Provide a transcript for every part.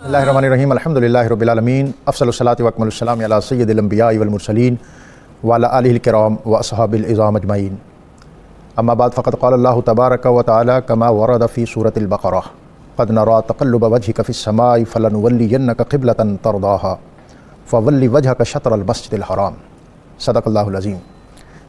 Bismillahirrahmanirrahim. Alhamdulillahi Rabbil Alameen. Afsalus salati wa akmalus salami ala sayyidil anbiya'i wal mursalin wa ala alihi al-kiram wa ashabil izam ajma'in. Amma ba'd, faqad qala Allahu tabaraka wa ta'ala kama warada fi suratil Baqarah. Qad nara taqalluba wajhika fis samai falanuwalliyannaka qiblatan tardaha fawalli wajhaka shatral masjidil haram. Sadaqallahul azim.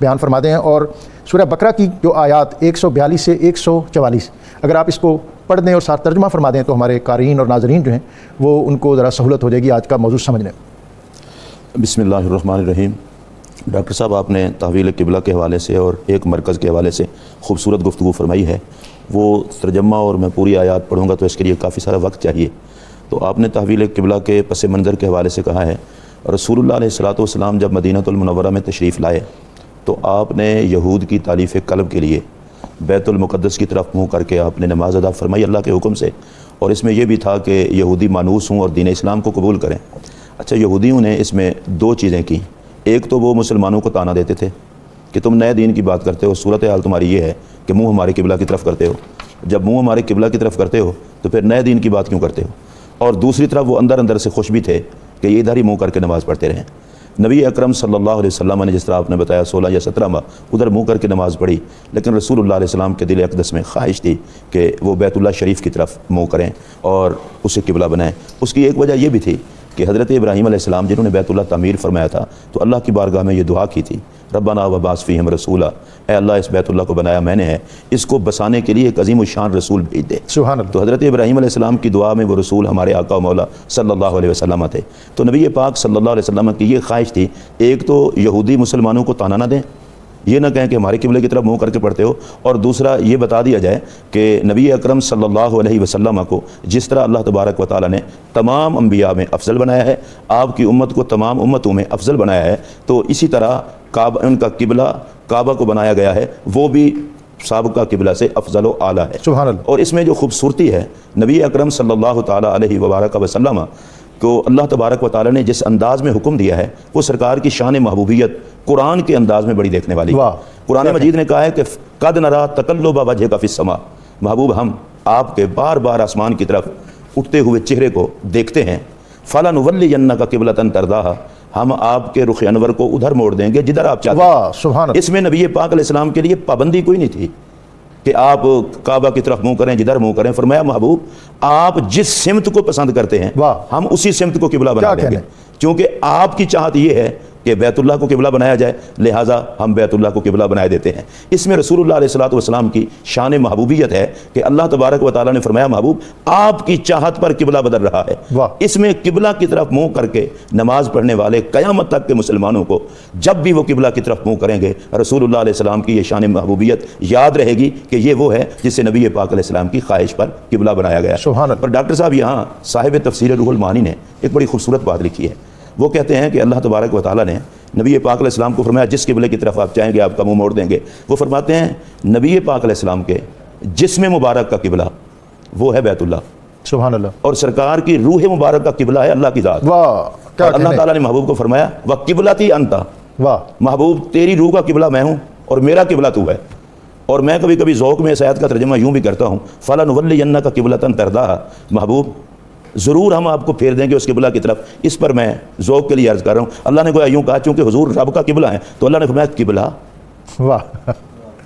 بیان فرما دیں اور سورہ بقرہ کی جو آیات 142 سے 144 اگر آپ اس کو پڑھ دیں اور ساتھ ترجمہ فرما دیں تو ہمارے قارئین اور ناظرین جو ہیں وہ ان کو ذرا سہولت ہو جائے گی آج کا موضوع سمجھنے. بسم اللہ الرحمن الرحیم. ڈاکٹر صاحب آپ نے تحویل قبلہ کے حوالے سے اور ایک مرکز کے حوالے سے خوبصورت گفتگو فرمائی ہے. وہ ترجمہ اور میں پوری آیات پڑھوں گا تو اس کے لیے کافی سارا وقت چاہیے. تو آپ نے تحویل قبلہ کے پس منظر کے حوالے سے کہا ہے رسول اللہ علیہ الصلوۃ جب مدینہ المنورہ میں تشریف لائے تو آپ نے یہود کی تالیف قلب کے لیے بیت المقدس کی طرف منہ کر کے آپ نے نماز ادا فرمائی اللہ کے حکم سے, اور اس میں یہ بھی تھا کہ یہودی مانوس ہوں اور دین اسلام کو قبول کریں. اچھا, یہودیوں نے اس میں دو چیزیں کی. ایک تو وہ مسلمانوں کو تانا دیتے تھے کہ تم نئے دین کی بات کرتے ہو, صورتحال تمہاری یہ ہے کہ منہ ہمارے قبلہ کی طرف کرتے ہو, جب منہ ہمارے قبلہ کی طرف کرتے ہو تو پھر نئے دین کی بات کیوں کرتے ہو. اور دوسری طرف وہ اندر اندر سے خوش بھی تھے کہ یہ ادھر ہی منہ کر کے نماز پڑھتے رہیں. نبی اکرم صلی اللہ علیہ وسلم نے جس طرح آپ نے بتایا 16 یا 17 ماہ ادھر منہ کر کے نماز پڑھی, لیکن رسول اللہ علیہ السلام کے دل اقدس میں خواہش تھی کہ وہ بیت اللہ شریف کی طرف منہ کریں اور اسے قبلہ بنائیں. اس کی ایک وجہ یہ بھی تھی کہ حضرت ابراہیم علیہ السلام جنہوں نے بیت اللہ تعمیر فرمایا تھا تو اللہ کی بارگاہ میں یہ دعا کی تھی ربنا وبعث فیہم رسولا, اے اللہ اس بیت اللہ کو بنایا میں نے ہے, اس کو بسانے کے لیے ایک عظیم الشان رسول بھیج دے. سبحان اللہ. تو حضرت ابراہیم علیہ السلام کی دعا میں وہ رسول ہمارے آقا و مولا صلی اللہ علیہ وسلم تھے. تو نبی پاک صلی اللہ علیہ وسلم کی یہ خواہش تھی ایک تو یہودی مسلمانوں کو تانا نہ دیں, یہ نہ کہیں کہ ہمارے قبلے کی طرف منہ کر کے پڑھتے ہو, اور دوسرا یہ بتا دیا جائے کہ نبی اکرم صلی اللہ علیہ وسلم کو جس طرح اللہ تبارک و تعالیٰ نے تمام انبیاء میں افضل بنایا ہے, آپ کی امت کو تمام امتوں میں افضل بنایا ہے, تو اسی طرح کعبہ ان کا قبلہ کعبہ کو بنایا گیا ہے وہ بھی سابقہ قبلہ سے افضل و اعلیٰ ہے. سبحان اللہ. اور اس میں جو خوبصورتی ہے نبی اکرم صلی اللہ تعالیٰ علیہ وبارک وسلم کو اللہ تبارک و تعالیٰ نے جس انداز میں حکم دیا ہے وہ سرکار کی شان محبوبیت قرآن کے انداز میں بڑی دیکھنے والی. قرآن مجید نے کہا ہے کہ قد نرا تقلب وجہک فی السماء, محبوب ہم آپ کے بار بار آسمان کی طرف اٹھتے ہوئے چہرے کو دیکھتے ہیں, فلنولینک قبلۃ ترضاھا, ہم آپ کے رخ انور کو ادھر موڑ دیں گے جدھر آپ چاہتے ہیں. سبحان اللہ. اس میں نبی پاک علیہ السلام کے لیے پابندی کوئی نہیں تھی کہ آپ کعبہ کی طرف منہ کریں جدھر منہ کریں. فرمایا محبوب آپ جس سمت کو پسند کرتے ہیں ہم اسی سمت کو قبلہ بنا دیں گے, کیونکہ آپ کی چاہت یہ ہے کہ بیت اللہ کو قبلہ بنایا جائے, لہٰذا ہم بیت اللہ کو قبلہ بنائے دیتے ہیں. اس میں رسول اللہ علیہ السلام کی شان محبوبیت ہے کہ اللہ تبارک و تعالیٰ نے فرمایا محبوب آپ کی چاہت پر قبلہ بدل رہا ہے. اس میں قبلہ کی طرف منہ کر کے نماز پڑھنے والے قیامت تک کے مسلمانوں کو جب بھی وہ قبلہ کی طرف منہ کریں گے رسول اللہ علیہ السلام کی یہ شان محبوبیت یاد رہے گی کہ یہ وہ ہے جسے نبی پاک علیہ السلام کی خواہش پر قبلہ بنایا گیا. پر ڈاکٹر صاحب یہاں صاحب تفسیر روح المعانی نے ایک بڑی خوبصورت بات لکھی ہے. وہ کہتے ہیں کہ اللہ تبارک و تعالیٰ نے نبی پاک علیہ السلام کو فرمایا جس قبلے کی طرف آپ چاہیں گے آپ کا منہ موڑ دیں گے. وہ فرماتے ہیں نبی پاک علیہ السلام کے جسم مبارک کا قبلہ وہ ہے بیت اللہ. سبحان اللہ. اور سرکار کی روح مبارک کا قبلہ ہے اللہ کی ذات. اور اللہ تعالیٰ نے محبوب کو فرمایا وَقِبْلَتِي أَنْتَ, محبوب تیری روح کا قبلہ میں ہوں اور میرا قبلہ تو ہے. اور میں کبھی کبھی ذوق میں اس آیت کا ترجمہ یوں بھی کرتا ہوں فَلَنُوَلِّيَنَّكَ قِبْلَةً تَرْضَاهَا, محبوب ضرور ہم آپ کو پھیر دیں گے اس قبلہ کی طرف. اس پر میں ذوق کے لیے عرض کر رہا ہوں, اللہ نے گویا یوں کہا چونکہ حضور رب کا قبلہ ہے تو اللہ نے فرمایا قبلہ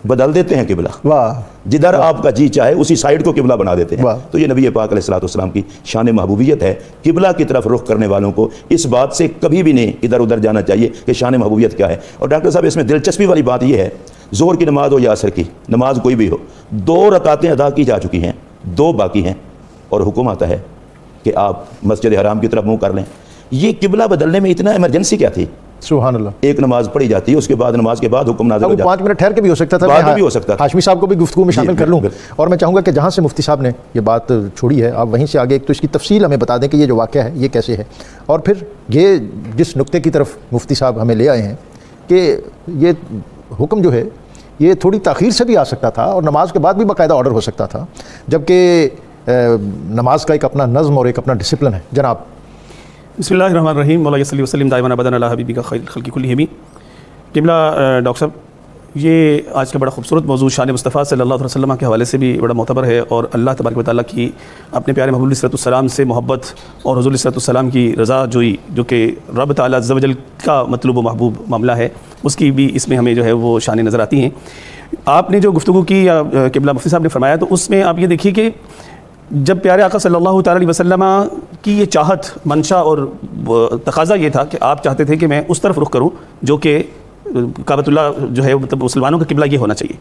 بدل دیتے ہیں, قبلہ جدھر آپ کا جی چاہے اسی سائیڈ کو قبلہ بنا دیتے ہیں. تو یہ نبی پاک علیہ السلام کی شان محبوبیت ہے. قبلہ کی طرف رخ کرنے والوں کو اس بات سے کبھی بھی نہیں ادھر ادھر جانا چاہیے کہ شان محبوبیت کیا ہے. اور ڈاکٹر صاحب اس میں دلچسپی والی بات یہ ہے ظہر کی نماز ہو یا عصر کی نماز کوئی بھی ہو, 2 رکعتیں ادا کی جا چکی ہیں, 2 باقی ہیں, اور حکم آتا ہے کہ آپ مسجد حرام کی طرف منہ کر لیں. یہ قبلہ بدلنے میں اتنا ایمرجنسی کیا تھی؟ سبحان اللہ. ایک نماز پڑھی جاتی ہے اس کے بعد نماز کے بعد حکم نازل ہو جاتا ہے. 5 منٹ ٹھہر کے بھی ہو سکتا تھا, بعد بھی ہو سکتا تھا. ہاشمی صاحب کو بھی گفتگو میں شامل کر لوں. اور میں چاہوں گا کہ جہاں سے مفتی صاحب نے یہ بات چھوڑی ہے آپ وہیں سے آگے ایک تو اس کی تفصیل ہمیں بتا دیں کہ یہ جو واقعہ ہے یہ کیسے ہے, اور پھر یہ جس نقطے کی طرف مفتی صاحب ہمیں لے آئے ہیں کہ یہ حکم جو ہے یہ تھوڑی تاخیر سے بھی آ سکتا تھا اور نماز کے بعد بھی باقاعدہ آرڈر ہو سکتا تھا, جبکہ نماز کا ایک اپنا نظم اور ایک اپنا ڈسپلن ہے. جناب بسم اللہ الرحمن الرحیم مولا صلی وسلم دائما ابدا علی حبیبک خیر الخلق کلہم. قبلہ ڈاکٹر صاحب یہ آج کا بڑا خوبصورت موضوع شان مصطفیٰ صلی اللہ علیہ وسلم کے حوالے سے بھی بڑا معتبر ہے, اور اللہ تبارک و تعالیٰ کی اپنے پیارے محبوب علیہ السلام سے محبت اور حضور علیہ السلام کی رضا جوئی جو کہ رب تعالیٰ عز و جل کا مطلوب و محبوب معاملہ ہے, اس کی بھی اس میں ہمیں جو ہے وہ شانیں نظر آتی ہیں. آپ نے جو گفتگو کی یا قبلہ مفتی صاحب نے فرمایا تو اس میں آپ یہ دیکھیے کہ جب پیارے آقا صلی اللہ تعالیٰ علیہ وسلم کی یہ چاہت منشا اور تقاضا یہ تھا کہ آپ چاہتے تھے کہ میں اس طرف رخ کروں جو کہ کعبۃ اللہ جو ہے مطلب مسلمانوں کا قبلہ یہ ہونا چاہیے.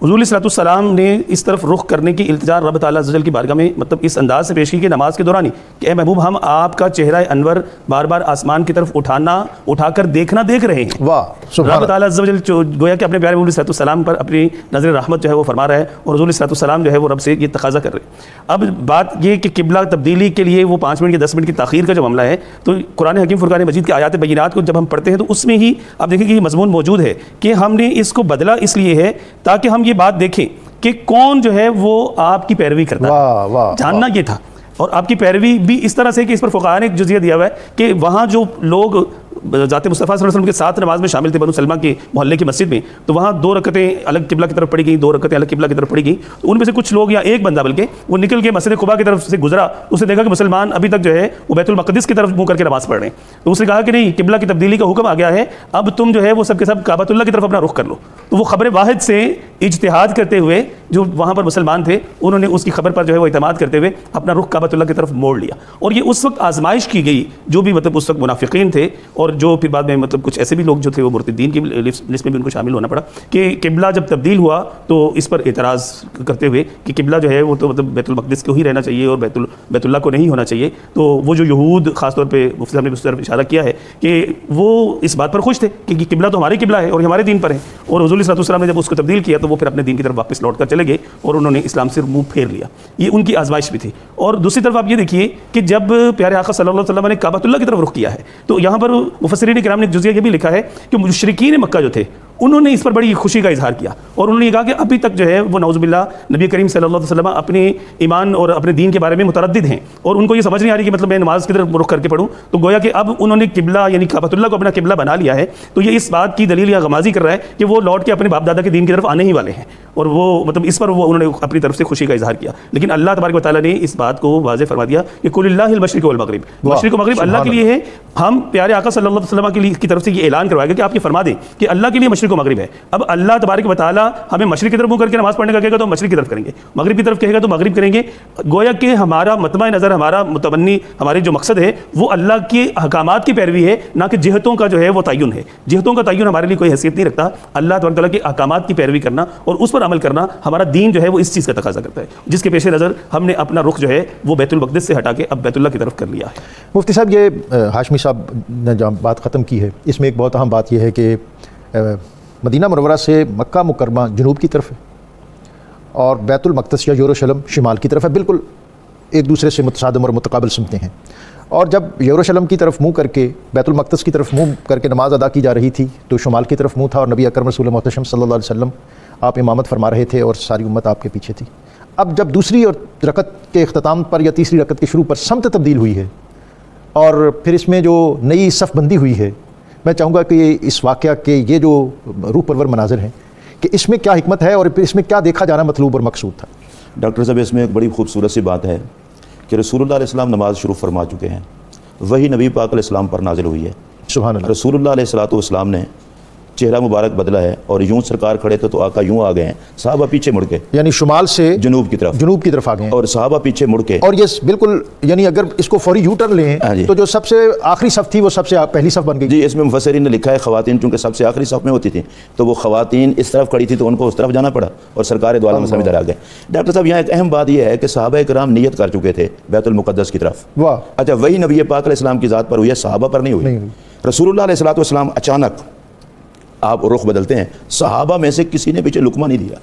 حضور علیہ الصلوۃ والسلام نے اس طرف رخ کرنے کی التجا رب تعالیٰ عز و جل کی بارگاہ میں مطلب اس انداز سے پیش کی کہ نماز کے دوران ہی کہ اے محبوب ہم آپ کا چہرہ انور بار بار آسمان کی طرف اٹھا کر دیکھ رہے ہیں. واہ سبحان رب تعالیٰ عز و جل گویا کہ اپنے پیارے حضور علیہ السلام پر اپنی نظر رحمت جو ہے وہ فرما رہا ہے, اور حضور علیہ السلام جو ہے وہ رب سے یہ تقاضا کر رہے ہیں. اب بات یہ کہ قبلہ تبدیلی کے لیے وہ 5 منٹ یا 10 منٹ کی تاخیر کا جو معاملہ ہے, تو قرآن حکیم فرقان مجید کے آیات بینات کو جب ہم پڑھتے ہیں تو اس میں ہی آپ دیکھیں کہ یہ مضمون موجود ہے کہ ہم نے اس کو بدلا اس لیے ہے تاکہ ہم یہ بات دیکھیں کہ کون جو ہے وہ آپ کی پیروی کرتا ہے. جاننا یہ تھا, اور آپ کی پیروی بھی اس طرح سے کہ اس پر فقہاء نے ایک جزیہ دیا ہوا ہے کہ وہاں جو لوگ ذات مصطفیٰ صلی اللہ علیہ وسلم کے ساتھ نماز میں شامل تھے بنو سلمہ کے محلے کی مسجد میں, تو وہاں 2 رکعتیں الگ قبلہ کی طرف پڑھی گئیں, 2 رکعتیں الگ قبلہ کی طرف پڑھی گئیں. تو ان میں سے کچھ لوگ یا ایک بندہ بلکہ وہ نکل کے مسجد قباء کی طرف سے گزرا, اس نے دیکھا کہ مسلمان ابھی تک جو ہے وہ بیت المقدس کی طرف منہ کر کے نماز پڑھ رہے ہیں. تو اس نے کہا کہ نہیں, قبلہ کی تبدیلی کا حکم آ گیا ہے, اب تم جو ہے وہ سب کے سب کعبۃ اللہ کی طرف اپنا رخ کر لو. تو وہ خبر واحد سے اجتہاد کرتے ہوئے جو وہاں پر مسلمان تھے انہوں نے اس کی خبر پر جو ہے وہ اعتماد کرتے ہوئے اپنا رخ کعبۃ اللہ کی طرف موڑ لیا. اور یہ اس وقت آزمائش کی گئی جو بھی مطلب اس وقت منافقین تھے, اور جو پھر بعد میں مطلب کچھ ایسے بھی لوگ جو تھے وہ مرتدین کی لسٹ میں بھی ان کو شامل ہونا پڑا کہ قبلہ جب تبدیل ہوا تو اس پر اعتراض کرتے ہوئے کہ قبلہ جو ہے وہ تو مطلب بیت المقدس کو ہی رہنا چاہیے اور بیت اللہ کو نہیں ہونا چاہیے. تو وہ جو یہود خاص طور پہ مفتی صاحب نے اس طرف اشارہ کیا ہے کہ وہ اس بات پر خوش تھے کہ قبلہ تو ہماری قبلہ ہے اور ہمارے دین پر ہے, اور حضور صلی اللہ علیہ وسلم نے جب اس کو تبدیل کیا تو وہ پھر اپنے دین کی طرف واپس لوٹ کر چلے گئے اور انہوں نے اسلام سے منہ پھیر لیا. یہ ان کی آزمائش بھی تھی. اور دوسری طرف آپ یہ دیکھیے کہ جب پیارے آقا صلی اللہ علیہ وسلم نے کعبۃ اللہ کی طرف رخ کیا ہے تو یہاں پر مفسرین کرام نے ایک جزیہ یہ بھی لکھا ہے کہ مشرکین مکہ جو تھے انہوں نے اس پر بڑی خوشی کا اظہار کیا, اور انہوں نے یہ کہا کہ ابھی تک جو ہے وہ نعوذ باللہ نبی کریم صلی اللہ علیہ وسلم اپنے ایمان اور اپنے دین کے بارے میں متردد ہیں, اور ان کو یہ سمجھ نہیں آ رہی کہ مطلب میں نماز کی طرف رخ کر کے پڑھوں. تو گویا کہ اب انہوں نے قبلہ یعنی کعبۃ اللہ کو اپنا قبلہ بنا لیا ہے, تو یہ اس بات کی دلیل یا غمازی کر رہا ہے کہ وہ لوٹ کے اپنے باپ دادا کے دین کی طرف آنے ہی والے ہیں, اور وہ مطلب اس پر وہ انہوں نے اپنی طرف سے خوشی کا اظہار کیا. لیکن اللہ تبارک و تعالیٰ نے اس بات کو واضح فرما دیا کہ قل اللہ المشرق والمغرب, مشرق و مغرب اللہ کے لیے ہے. ہم پیارے آقا صلی اللہ علیہ وسلم کی طرف سے یہ اعلان کروایا گیا کہ آپ یہ فرما دیں کہ اللہ کے لیے مشرق و مغرب ہے. اب اللہ تبارک و تعالیٰ ہمیں مشرق کی طرف منہ کر کے نماز پڑھنے کا کہے گا تو ہم مشرق کی طرف کریں گے, مغرب کی طرف کہے گا تو مغرب کریں گے. گویا کہ ہمارا مطمع نظر, ہمارا متمنی, ہمارے جو مقصد ہے وہ اللہ کے احکامات کی پیروی ہے, نہ کہ جہتوں کا جو ہے وہ تعین ہے. جہتوں کا تعین ہمارے لیے کوئی حیثیت نہیں رکھتا. اللہ تبارک تعالیٰ کے احکامات کی پیروی کرنا اور اس پر عمل کرنا ہمارا دین جو ہے وہ اس چیز کا تقاضا کرتا ہے, جس کے پیش نظر ہم نے اپنا رخ جو ہے وہ بیت المقدس سے ہٹا کے اب بیت اللہ کی طرف کر لیا ہے. مفتی صاحب, یہ ہاشمی صاحب نے جو بات ختم کی ہے اس میں ایک بہت اہم بات یہ ہے کہ مدینہ منورہ سے مکہ مکرمہ جنوب کی طرف ہے اور بیت المقدس یا یروشلم شمال کی طرف ہے, بالکل ایک دوسرے سے متصادم اور متقابل سمتیں ہیں. اور جب یروشلم کی طرف منہ کر کے بیت المقدس کی طرف منہ کر کے نماز ادا کی جا رہی تھی تو شمال کی طرف منہ تھا, اور نبی اکرم رسول محتشم صلی اللہ علیہ وسلم آپ امامت فرما رہے تھے اور ساری امت آپ کے پیچھے تھی. اب جب دوسری اور رکعت کے اختتام پر یا تیسری رکعت کے شروع پر سمت تبدیل ہوئی ہے اور پھر اس میں جو نئی صف بندی ہوئی ہے, میں چاہوں گا کہ اس واقعہ کے یہ جو روح پرور مناظر ہیں کہ اس میں کیا حکمت ہے اور اس میں کیا دیکھا جانا مطلوب اور مقصود تھا. ڈاکٹر صاحب, اس میں ایک بڑی خوبصورت سی بات ہے کہ رسول اللہ علیہ السلام نماز شروع فرما چکے ہیں, وہی نبی پاک علیہ السلام پر نازل ہوئی ہے. سبحان اللہ. رسول اللہ علیہ السلام نے چہرہ مبارک بدلا ہے اور یوں سرکار کھڑے تھے تو آقا یوں آ گئے ہیں, صحابہ پیچھے مڑ کے, یعنی شمال سے جنوب کی طرف آ گئے ہیں, اور صحابہ پیچھے مڑ کے, اور یہ بالکل یعنی اگر اس کو فوری یو ٹرن لیں تو جو سب سے آخری صف تھی وہ سب سے پہلی صف بن گئی. جی, اس میں مفسرین نے لکھا ہے خواتین چونکہ سب سے آخری صف میں ہوتی تھیں تو وہ خواتین اس طرف کھڑی تھی تو ان کو اس طرف جانا پڑا اور سرکار دو عالم سب ادھر آ گئے. ڈاکٹر صاحب, یہاں ایک اہم بات یہ ہے کہ صحابہ کرام نیت کر چکے تھے بیت المقدس کی طرف. واہ. اچھا, وہی نبی پاک علیہ السلام کی ذات پر ہوئی ہے, صحابہ پر نہیں ہوئی. رسول اللہ علیہ السلام اچانک آپ رخ بدلتے ہیں, صحابہ میں سے کسی نے پیچھے لقمہ نہیں دیا.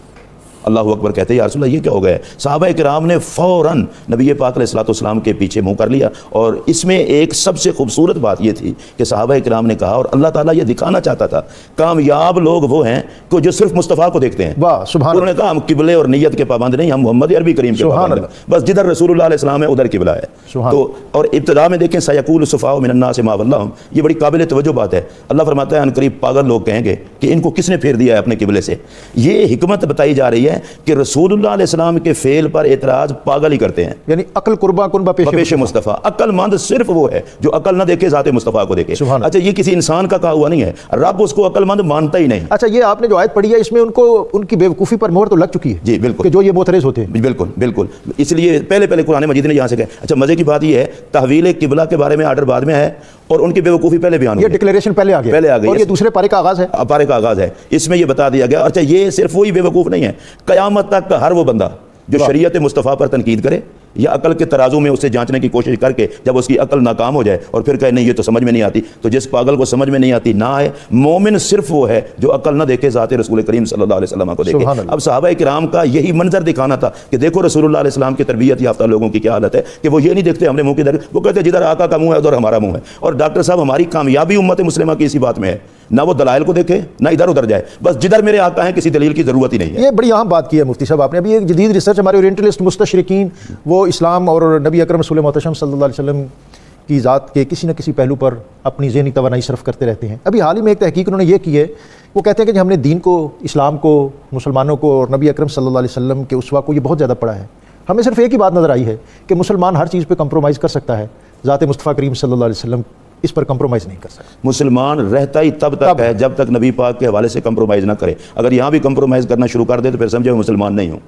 اللہ اکبر کہتے ہیں یا رسول اللہ یہ کیا ہو گیا ہے. صحابہ کرام نے فوراً نبی پاک علیہ السلام کے پیچھے منہ کر لیا. اور اس میں ایک سب سے خوبصورت بات یہ تھی کہ صحابہ کرام نے کہا, اور اللہ تعالیٰ یہ دکھانا چاہتا تھا, کامیاب لوگ وہ ہیں کہ جو صرف مصطفیٰ کو دیکھتے ہیں. واہ سبحان. انہوں نے کہا ہم قبلے اور نیت کے پابند نہیں, ہم محمد عربی کریم کے پابند ہیں, بس جدھر رسول اللہ علیہ السلام ہے ادھر قبلہ ہے. تو اور ابتدا میں دیکھیں سیقول السفہاء من الناس ما ولاھم, یہ بڑی قابل توجہ بات ہے. اللہ فرماتا ہے ان قریب پاگل لوگ کہیں گے کہ ان کو کس نے پھیر دیا ہے اپنے قبلے سے. یہ حکمت بتائی جا رہی ہے کہ رسول اللہ علیہ السلام کے فعل پر اعتراض پاگل ہی کرتے ہیں. یعنی عقل قربا کنبا پیش مصطفیٰ. عقل مند صرف وہ ہے جو عقل نہ دیکھے ذات مصطفیٰ کو دیکھے. اچھا, یہ کسی انسان کا کہا ہوا نہیں ہے, رب اس کو عقل مند مانتا ہی نہیں. اچھا, یہ آپ نے جو آیت پڑھی ہے اس میں ان کی بیوقوفی پر مہر تو لگ چکی ہے. جی بالکل, کہ جو یہ معترض ہوتے ہیں. بالکل بالکل, اس لیے پہلے قرآن مجید نے یہاں سے کہا. اچھا, مزے کی بات یہ ہے تحویل قبلہ کے بارے میں آرڈر بعد میں ہے اور ان کی بیوقوفی پہلے بیان یہ ہوئی ہے، ڈکلیریشن پہلے آ گئی اور یہ دوسرے پارے کا آغاز ہے، پارے کا آغاز ہے، اس میں یہ بتا دیا گیا۔ اچھا یہ صرف وہی بیوقوف نہیں ہے، قیامت تک کا ہر وہ بندہ جو شریعت مصطفیٰ پر تنقید کرے یا عقل کے ترازو میں اسے جانچنے کی کوشش کر کے جب اس کی عقل ناکام ہو جائے اور پھر کہے نہیں یہ تو سمجھ میں نہیں آتی، تو جس پاگل کو سمجھ میں نہیں آتی نہ آئے۔ مومن صرف وہ ہے جو عقل نہ دیکھے، ذات رسول کریم صلی اللہ علیہ وسلم کو دیکھے۔ سبحان اللہ۔ اب صحابہ کرام کا یہی منظر دکھانا تھا کہ دیکھو رسول اللہ علیہ السلام کی تربیت یافتہ لوگوں کی کیا حالت ہے کہ وہ یہ نہیں دیکھتے ہم نے منہ کدھر، وہ کہتے جدھر آقا کا منہ ہے ادھر ہمارا منہ ہے۔ اور ڈاکٹر صاحب ہماری کامیابی امت مسلمہ کی اسی بات میں ہے، نہ وہ دلائل کو دیکھے نہ ادھر ادھر جائے، بس جدھر میرے آقا ہیں کسی دلیل کی ضرورت ہی نہیں ہے۔ یہ بڑی اہم بات کی ہے مفتی صاحب آپ نے۔ ابھی ایک جدید ریسرچ ہمارے اورینٹلسٹ مستشرقین وہ اسلام اور نبی اکرم رسول محتشم صلی اللہ علیہ وسلم کی ذات کے کسی نہ کسی پہلو پر اپنی ذہنی توانائی صرف کرتے رہتے ہیں۔ ابھی حال ہی میں ایک تحقیق انہوں نے یہ کی ہے، وہ کہتے ہیں کہ ہم نے دین کو، اسلام کو، مسلمانوں کو اور نبی اکرم صلی اللہ علیہ وسلم کے اسوہ کو یہ بہت زیادہ پڑھا ہے۔ ہمیں صرف ایک ہی بات نظر آئی ہے کہ مسلمان ہر چیز پہ کمپرومائز کر سکتا ہے، ذات مصطفیٰ کریم صلی اللہ علیہ وسلم اس پر کمپرومائز نہیں کر سکتا۔ مسلمان رہتا ہی تب تک ہے جب تک نبی پاک کے حوالے سے کمپرومائز نہ کرے، اگر یہاں بھی کمپرومائز کرنا شروع کر دے تو پھر سمجھے میں مسلمان نہیں ہوں۔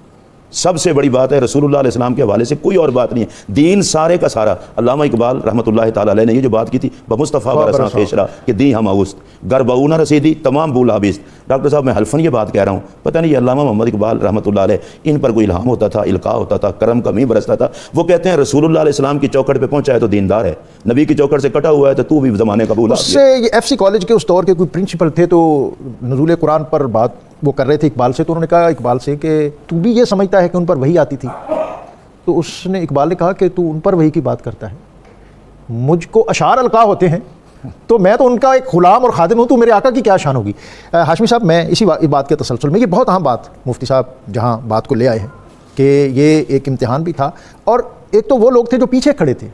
سب سے بڑی بات ہے رسول اللہ علیہ السلام کے حوالے سے کوئی اور بات نہیں ہے، دین سارے کا سارا۔ علامہ اقبال رحمۃ اللہ تعالیٰ علیہ نے یہ جو بات کی تھی بمصطفیٰ برساں پیشرا کہ دی ہم اوست گر بہو نہ رسیدی تمام بول آبیست۔ ڈاکٹر صاحب میں حلفاً یہ بات کہہ رہا ہوں، پتہ نہیں یہ علامہ محمد اقبال رحمۃ اللہ علیہ ان پر کوئی الہام ہوتا تھا، القاء ہوتا تھا، کرم کا میںہ برستا تھا۔ وہ کہتے ہیں رسول اللہ علیہ السلام کی چوکھٹ پہ پہنچا ہے تو دیندار ہے، نبی کی چوکھٹ سے کٹا ہوا ہے تو بھی زمانے کا بولا۔ اس سے یہ ایف سی کالج کے اس دور کے کوئی پرنسپل تھے تو نزول قرآن پر بات وہ کر رہے تھے اقبال سے، تو انہوں نے کہا اقبال سے کہ تو بھی یہ سمجھتا ہے کہ ان پر وحی آتی تھی؟ تو اس نے اقبال نے کہا کہ تو ان پر وحی کی بات کرتا ہے، مجھ کو اشعار القاء ہوتے ہیں تو میں تو ان کا ایک غلام اور خادم ہوں، تو میرے آقا کی کیا شان ہوگی۔ ہاشمی صاحب میں اسی بات کے تسلسل میں، یہ بہت اہم بات مفتی صاحب جہاں بات کو لے آئے ہیں کہ یہ ایک امتحان بھی تھا، اور ایک تو وہ لوگ تھے جو پیچھے کھڑے تھے،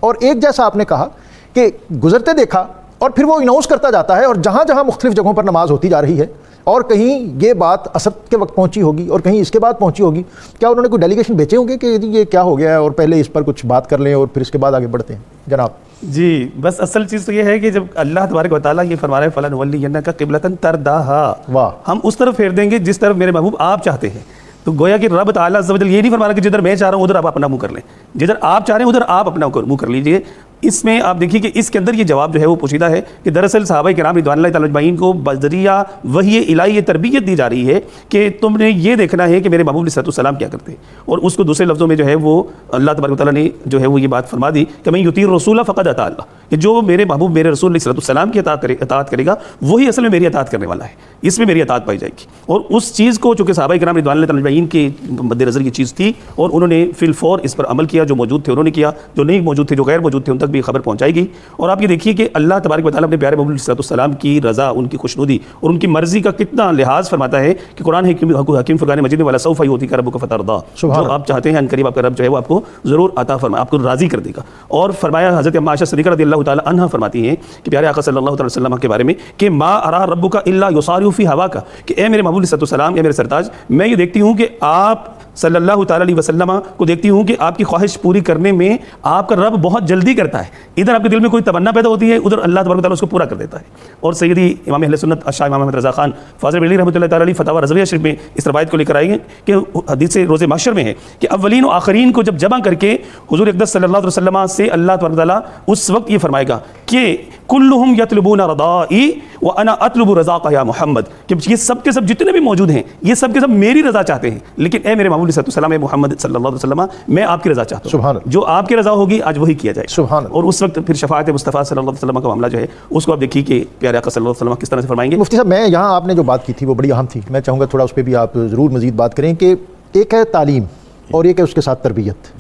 اور ایک جیسا آپ نے کہا کہ گزرتے دیکھا اور پھر وہ اناؤنس کرتا جاتا ہے، اور جہاں جہاں مختلف جگہوں پر نماز ہوتی جا رہی ہے، اور کہیں یہ بات عصر کے وقت پہنچی ہوگی اور کہیں اس کے بعد پہنچی ہوگی، کیا انہوں نے کوئی ڈیلیگیشن بھیجے ہوں گے کہ یہ کیا ہو گیا ہے اور پہلے اس پر کچھ بات کر لیں اور پھر اس کے بعد آگے بڑھتے ہیں؟ جناب جی بس اصل چیز تو یہ ہے کہ جب اللہ تبارک و تعالیٰ یہ فرما رہا ہے فَلَنُوَلِّيَنَّكَ قِبْلَةً تَرْضَاهَا، واہ، ہم اس طرف پھیر دیں گے جس طرف میرے محبوب آپ چاہتے ہیں۔ تو گویا کہ رب تعالیٰ عز و جل یہ نہیں فرما رہا کہ جدھر میں چاہ رہا ہوں ادھر آپ اپنا منہ کر لیں، جدھر آپ چاہ رہے ہیں ادھر آپ اپنا منہ کر لیجئے۔ اس میں آپ دیکھیے کہ اس کے اندر یہ جواب جو ہے وہ پوشیدہ ہے کہ دراصل صحابہ کرام رضوان اللہ تعالیٰ اجمعین کو بذریعہ وحی الہی یہ تربیت دی جا رہی ہے کہ تم نے یہ دیکھنا ہے کہ میرے محبوب علیہ السلام کیا کرتے ہیں، اور اس کو دوسرے لفظوں میں جو ہے وہ اللہ تبارک و تعالیٰ نے جو ہے وہ یہ بات فرما دی کہ میں یطیع الرسول فقد اطاع اللہ، کہ جو میرے محبوب میرے رسول علیہ السلام کی اطاعت کرے گا وہی اصل میں میری اطاعت کرنے والا ہے، اس میں میری اطاعت پائی جائے گی۔ اور اس چیز کو چونکہ صحابہ کرام رضوان اللہ تعالیٰ اجمعین کے مد نظر یہ چیز تھی اور انہوں نے فی الفور اس پر عمل کیا، جو موجود تھے انہوں نے کیا، جو نہیں موجود تھے جو غیر موجود تھے ان تک بھی خبر پہنچائی گئی۔ اور آپ یہ دیکھیے کہ اللہ تبارک و تعالیٰ اپنے پیارے محبوب علیہ السلام کی رضا، ان کی خوشنودی اور ان کی مرضی کا کتنا لحاظ فرماتا ہے کہ قرآن حکیم فرقان مجید میں وَلَسَوْفَ يُعْطِيكَ رَبُّكَ فَتَرْضَىٰ، جو آپ چاہتے ہیں ان قریب آپ کا رب جو ہے وہ آپ کو ضرور عطا فرمائے، آپ کو راضی کر دے گا۔ اور فرمایا حضرت اما عائشہ صدیقہ رضی اللہ تعالیٰ عنہا فرماتی ہیں کہ پیارے آقا صلی اللہ علیہ وسلم کے بارے میں کہ ما ارا ربک الا یصارع فی ہواک، کہ اے میرے محبوب علیہ السلام، اے میرے سرتاج، میں یہ دیکھتی ہوں کہ آپ صلی اللہ تعالیٰ علیہ وسلم کو دیکھتی ہوں کہ آپ کی خواہش پوری کرنے میں آپ کا رب بہت جلدی کرتا ہے، ادھر آپ کے دل میں کوئی تمنا پیدا ہوتی ہے ادھر اللہ تبارک و تعالیٰ اس کو پورا کر دیتا ہے۔ اور سیدی امام اہل سنت شاہ امام احمد رضا خان فاضل بریلوی رحمۃ اللہ تعالیٰ علیہ فتاوی رضویہ شریف میں اس روایت کو لے کر آئی ہیں کہ حدیث روز محشر میں ہے کہ اولین و آخرین کو جب جمع کر کے حضور اقدس صلی اللہ علیہ وسلم سے اللہ تبارک و تعالیٰ اس وقت یہ فرمائے گا کہ کلہم یطلبون رضائی وانا اطلب رضاک یا محمد، کہ یہ سب کے سب جتنے بھی موجود ہیں یہ سب کے سب میری رضا چاہتے ہیں، لیکن اے میرے محبوب علیہ السلام، اے محمد صلی اللہ علیہ وسلم، میں آپ کی رضا چاہتا ہوں، سبحان اللہ، جو آپ کی رضا ہوگی آج وہی کیا جائے گا۔ سبحان اللہ۔ اور اس وقت پھر شفاعت مصطفیٰ صلی اللہ علیہ وسلم کا معاملہ جو ہے اس کو آپ دیکھیے کہ پیارے آقا صلی اللہ علیہ وسلم کس طرح سے فرمائیں گے۔ مفتی صاحب میں یہاں آپ نے جو بات کی تھی وہ بڑی اہم تھی، میں چاہوں گا تھوڑا اس پہ بھی آپ ضرور مزید بات کریں کہ ایک ہے تعلیم اور ایک ہے اس کے ساتھ تربیت۔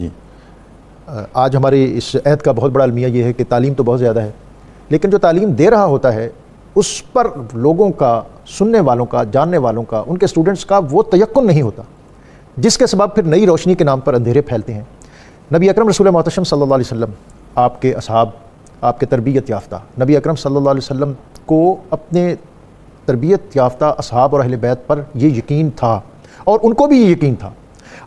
آج ہمارے اس عہد کا بہت بڑا المیہ یہ ہے کہ تعلیم تو بہت زیادہ ہے، لیکن جو تعلیم دے رہا ہوتا ہے اس پر لوگوں کا، سننے والوں کا، جاننے والوں کا، ان کے اسٹوڈنٹس کا وہ تیقن نہیں ہوتا، جس کے سبب پھر نئی روشنی کے نام پر اندھیرے پھیلتے ہیں۔ نبی اکرم رسول محتشم صلی اللہ علیہ وسلم، آپ کے اصحاب، آپ کے تربیت یافتہ نبی اکرم صلی اللہ علیہ وسلم کو اپنے تربیت یافتہ اصحاب اور اہل بیت پر یہ یقین تھا، اور ان کو بھی یہ یقین تھا۔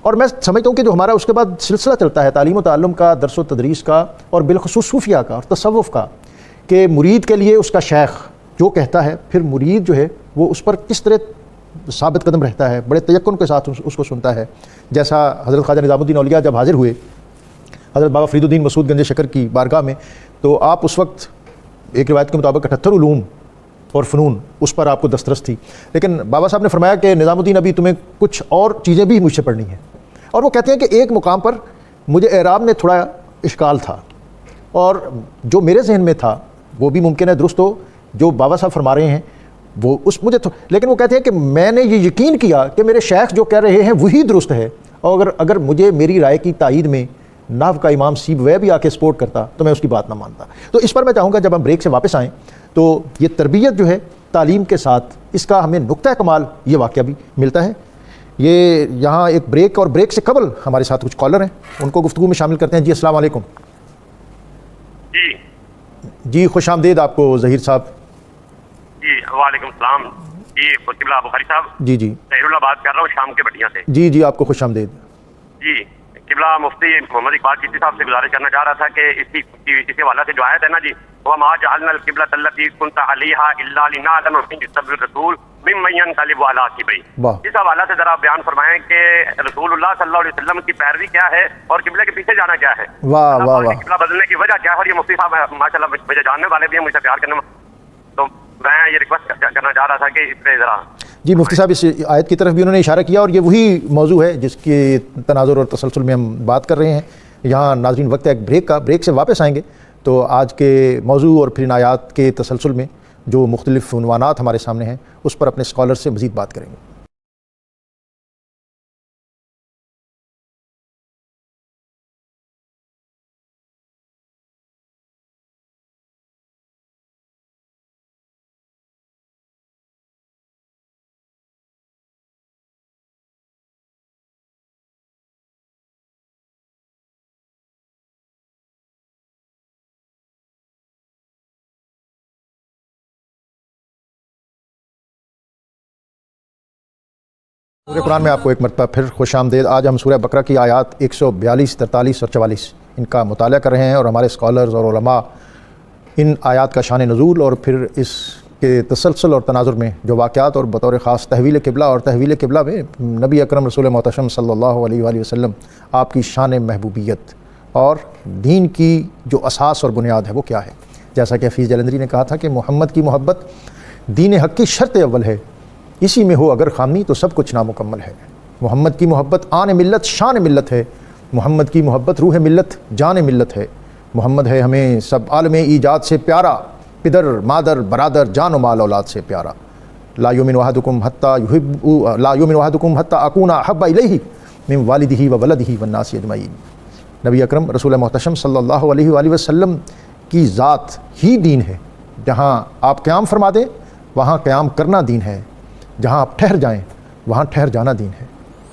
اور میں سمجھتا ہوں کہ جو ہمارا اس کے بعد سلسلہ چلتا ہے تعلیم و تعلم کا، درس و تدریس کا، اور بالخصوص صوفیہ کا اور تصوف کا، کہ مرید کے لیے اس کا شیخ جو کہتا ہے پھر مرید جو ہے وہ اس پر کس طرح ثابت قدم رہتا ہے، بڑے تیقن کے ساتھ اس کو سنتا ہے۔ جیسا حضرت خواجہ نظام الدین اولیاء جب حاضر ہوئے حضرت بابا فرید الدین مسعود گنج شکر کی بارگاہ میں، تو آپ اس وقت ایک روایت کے مطابق 78 علوم اور فنون اس پر آپ کو دسترس تھی، لیکن بابا صاحب نے فرمایا کہ نظام الدین ابھی تمہیں کچھ اور چیزیں بھی مجھ سے پڑھنی ہیں، اور وہ کہتے ہیں کہ ایک مقام پر مجھے اعراب میں تھوڑا اشکال تھا، اور جو میرے ذہن میں تھا وہ بھی ممکن ہے درست ہو، جو بابا صاحب فرما رہے ہیں وہ اس مجھے لیکن وہ کہتے ہیں کہ میں نے یہ یقین کیا کہ میرے شیخ جو کہہ رہے ہیں وہی درست ہے، اور اگر مجھے میری رائے کی تائید میں نحو کا امام سیب وے بھی آ کے سپورٹ کرتا تو میں اس کی بات نہ مانتا۔ تو اس پر میں چاہوں گا جب ہم بریک سے واپس آئیں تو یہ تربیت جو ہے تعلیم کے ساتھ اس کا ہمیں نقطہ کمال یہ واقعہ بھی ملتا ہے۔ یہ یہاں ایک بریک، اور بریک سے قبل ہمارے ساتھ کچھ کالر ہیں، ان کو گفتگو میں شامل کرتے ہیں۔ جی السلام علیکم۔ جی خوش آمدید آپ کو ظہیر صاحب۔ جی وعلیکم السلام۔ جی قبلہ بخاری صاحب، جی جی طاہر اللہ بات کر رہا ہوں شام کے بٹیاں سے۔ جی جی آپ کو خوش آمدید۔ جی قبلہ مفتی محمد اقبال چشتی صاحب سے گزارش کرنا چاہ رہا تھا کہ اس حوالہ سے جو آیت ہے نا جی، وَمَا جَعَلْنَا الْقِبْلَةَ الَّتِي كُنْتَ عَلَيْهَا إِلَّا لِنَعْلَمَ مِنْ يُتَّبِعُ الرَّسُولَ مِمَّن يَنقَلِبُ عَلَىٰ عَقِبَيْهِ۔ اس حوالہ سے ذرا بیان فرمائیں کہ رسول اللہ صلی اللہ علیہ وسلم کی پیروی کیا ہے اور قبلے کے پیچھے جانا کیا ہے؟ واہ واہ واہ۔ قبلہ بدلنے کی وجہ کیا ہے؟ اور یہ مفتی صاحب ماشاء اللہ مجھے جاننے والے بھی ہیں، مجھ سے پیار کرنے، تو میں یہ ریکویسٹ کرنا چاہ رہا تھا کہ اس پہ ذرا۔ جی مفتی صاحب اس آیت کی طرف بھی انہوں نے اشارہ کیا، اور یہ وہی موضوع ہے جس کے تناظر اور تسلسل میں ہم بات کر رہے ہیں۔ یہاں ناظرین وقت ہے ایک بریک کا، بریک سے واپس آئیں گے تو آج کے موضوع اور پھر ان آیات کے تسلسل میں جو مختلف عنوانات ہمارے سامنے ہیں اس پر اپنے اسکالر سے مزید بات کریں گے۔ سورہ قرآن میں آپ کو ایک مرتبہ پھر خوش آمدید۔ آج ہم سورہ بقرہ کی آیات 142، 43 اور 44 ان کا مطالعہ کر رہے ہیں، اور ہمارے اسکالرز اور علماء ان آیات کا شان نزول اور پھر اس کے تسلسل اور تناظر میں جو واقعات اور بطور خاص تحویل قبلہ، اور تحویل قبلہ میں نبی اکرم رسول محتشم صلی اللہ علیہ وآلہ وسلم آپ کی شان محبوبیت اور دین کی جو اساس اور بنیاد ہے وہ کیا ہے۔ جیسا کہ حفیظ جلندری نے کہا تھا کہ محمد کی محبت دین حق کی شرط اول ہے، اسی میں ہو اگر خامی تو سب کچھ نامکمل ہے۔ محمد کی محبت آن ملت شان ملت ہے، محمد کی محبت روح ملت جان ملت ہے۔ محمد ہے ہمیں سب عالم ایجاد سے پیارا، پدر مادر برادر جان و مال اولاد سے پیارا۔ لا یؤمن احدکم حتی اکون احب الیہ من والدہ و ولدہ والناس اجمعین۔ نبی اکرم رسول محتشم صلی اللہ علیہ وآلہ وسلم کی ذات ہی دین ہے۔ جہاں آپ قیام فرما دیں وہاں قیام کرنا دین ہے، جہاں آپ ٹھہر جائیں وہاں ٹھہر جانا دین ہے،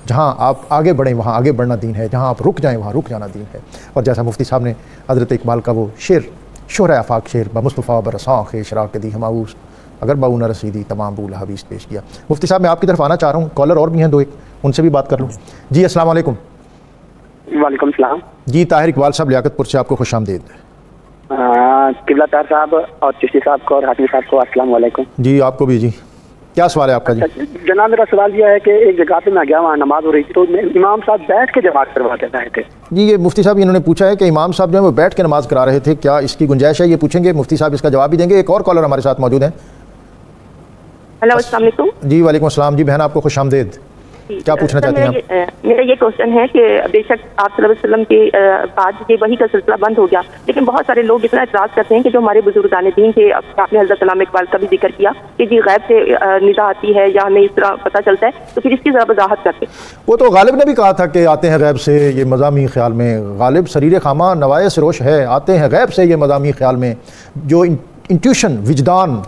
جہاں آپ آگے بڑھیں وہاں آگے بڑھنا دین ہے، جہاں آپ رک جائیں وہاں رک جانا دین ہے۔ اور جیسا مفتی صاحب نے حضرت اقبال کا وہ شعر شہر آفاق شعر بمصطفیٰ برساں اشراق دی ہماؤس اگر باؤ نہ رسیدی تمام بول حویث پیش کیا۔ مفتی صاحب میں آپ کی طرف آنا چاہ رہا ہوں، کالر اور بھی ہیں دو ایک، ان سے بھی بات کر لوں۔ جی السلام علیکم۔ وعلیکم السلام۔ جی طاہر اقبال صاحب لیاقت پور سے آپ کو خوش آمدید۔ قبلہ طاہر صاحب اور چشتی صاحب کو اور حاتمی صاحب کو السلام علیکم۔ جی آپ کو بھی۔ جی کیا سوال ہے آپ کا؟ جی جناب میرا سوال یہ ہے کہ ایک جگہ پہ میں گیا، وہاں نماز ہو رہی تھی تو امام صاحب بیٹھ کے جماعت کرواتے رہے تھے۔ جی یہ مفتی صاحب انہوں نے پوچھا ہے کہ امام صاحب جو ہے وہ بیٹھ کے نماز کرا رہے تھے، کیا اس کی گنجائش ہے؟ یہ پوچھیں گے، مفتی صاحب اس کا جواب بھی دیں گے۔ ایک اور کالر ہمارے ساتھ موجود ہیں۔ ہیلو السلام علیکم۔ جی وعلیکم السلام۔ جی بہن آپ کو خوش آمدید، کیا پوچھنا چاہتی ہیں آپ؟ میرا یہ کوشچن ہے کہ بے شک آپ صلی اللہ علیہ وسلم کے بعد یہ وحی کا سلسلہ بند ہو گیا، لیکن بہت سارے لوگ اتنا اعتراض کرتے ہیں کہ جو ہمارے بزرگان دین تھے، آپ نے حضرت علامہ اقبال کا بھی ذکر کیا کہ جی غیب سے ندا آتی ہے یا ہمیں اس طرح پتہ چلتا ہے، تو پھر اس کی ذرا وضاحت کرتے۔ وہ تو غالب نے بھی کہا تھا کہ آتے ہیں غیب سے یہ مضامی خیال میں، غالب سریر خامہ نوائے سروش ہے، آتے ہیں غیب سے یہ مضامی خیال میں۔ جو انٹیوشن وجدان،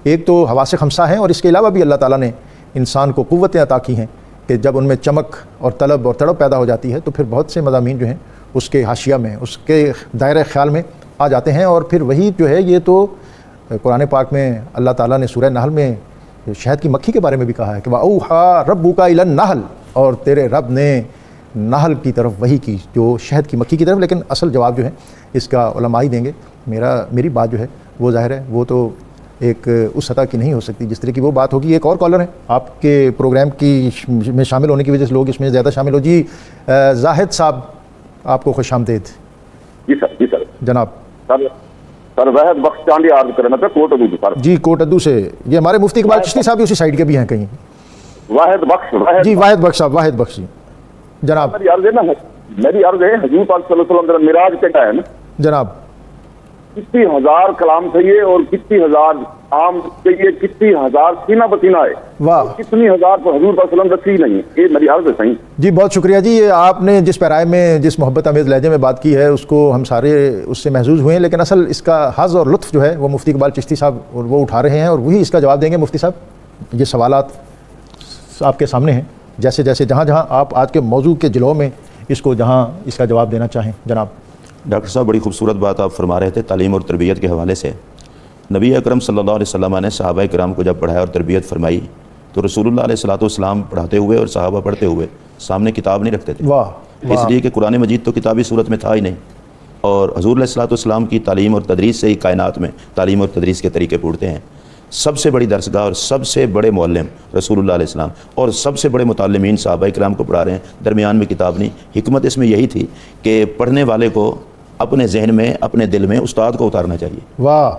ایک تو حواس خمسہ ہیں، اور اس کے علاوہ بھی اللہ تعالیٰ نے انسان کو قوتیں عطا کی ہیں کہ جب ان میں چمک اور طلب اور تڑپ پیدا ہو جاتی ہے تو پھر بہت سے مضامین جو ہیں اس کے حاشیہ میں، اس کے دائرۂ خیال میں آ جاتے ہیں۔ اور پھر وہی جو ہے یہ تو قرآن پاک میں اللہ تعالیٰ نے سورہ نحل میں شہد کی مکھی کے بارے میں بھی کہا ہے کہ وَأَوْحَىٰ رَبُّكَ إِلَى النَّحْلِ، اور تیرے رب نے نحل کی طرف وحی کی، جو شہد کی مکھی کی طرف۔ لیکن اصل جواب جو ہے اس کا علماء ہی دیں گے۔ میری بات جو ہے وہ ظاہر ہے وہ تو ایک اس سطح کی نہیں ہو سکتی جس طرح کی وہ بات ہوگی۔ ایک اور کالر ہے آپ کے پروگرام کی میں شامل ہونے کی وجہ سے لوگ اس میں زیادہ شامل ہو۔ جی زاہد صاحب آپ کو خوش آمدید۔ جی سر جناب۔ سر سر واحد بخش چانڈی عرض کرنا پہ کوٹ ادو سر جی کوٹ ادو سے یہ ہمارے مفتی اقبال چشتی صاحب بھی اسی سائڈ کے بھی ہیں کہیں. واحد بخش جی واحد بخش صاحب، واحد بخش جی جناب. میری عرض ہے نا، میری عرض ہے حضور پاک صلی اللہ علیہ وسلم معراج کے ٹائم جناب کتنی ہزار کلام چاہیے اور کتنی ہزار عام چاہیے، کتنی ہزار سینہ بسینہ ہے، واہ کتنی ہزار تو حضور پاک صلی اللہ علیہ وسلم رسی نہیں. یہ میری عرض ہے صحیح. جی بہت شکریہ جی. یہ آپ نے جس پیرائے میں جس محبت آمیز لہجے میں بات کی ہے اس کو ہم سارے اس سے محظوظ ہوئے ہیں، لیکن اصل اس کا حظ اور لطف جو ہے وہ مفتی اقبال چشتی صاحب وہ اٹھا رہے ہیں اور وہی اس کا جواب دیں گے. مفتی صاحب یہ سوالات آپ کے سامنے ہیں، جیسے جیسے جہاں جہاں آپ آج کے موضوع کے جلووں میں اس کو جہاں اس کا جواب دینا چاہیں جناب. ڈاکٹر صاحب بڑی خوبصورت بات آپ فرما رہے تھے تعلیم اور تربیت کے حوالے سے. نبی اکرم صلی اللہ علیہ وسلم نے صحابہ کرام کو جب پڑھایا اور تربیت فرمائی تو رسول اللہ علیہ الصلوۃ والسلام پڑھاتے ہوئے اور صحابہ پڑھتے ہوئے سامنے کتاب نہیں رکھتے تھے. واہ اس لیے کہ قرآن مجید تو کتابی صورت میں تھا ہی نہیں، اور حضور علیہ الصلوۃ والسلام کی تعلیم اور تدریس سے ہی کائنات میں تعلیم اور تدریس کے طریقے پھوٹتے ہیں. سب سے بڑی درسگاہ اور سب سے بڑے معلم رسول اللہ علیہ السلام اور سب سے بڑے متعلمین صحابہ کرام کو پڑھا رہے ہیں، درمیان میں کتاب نہیں. حکمت اس میں یہی تھی کہ پڑھنے والے کو اپنے ذہن میں اپنے دل میں استاد کو اتارنا چاہیے. واہ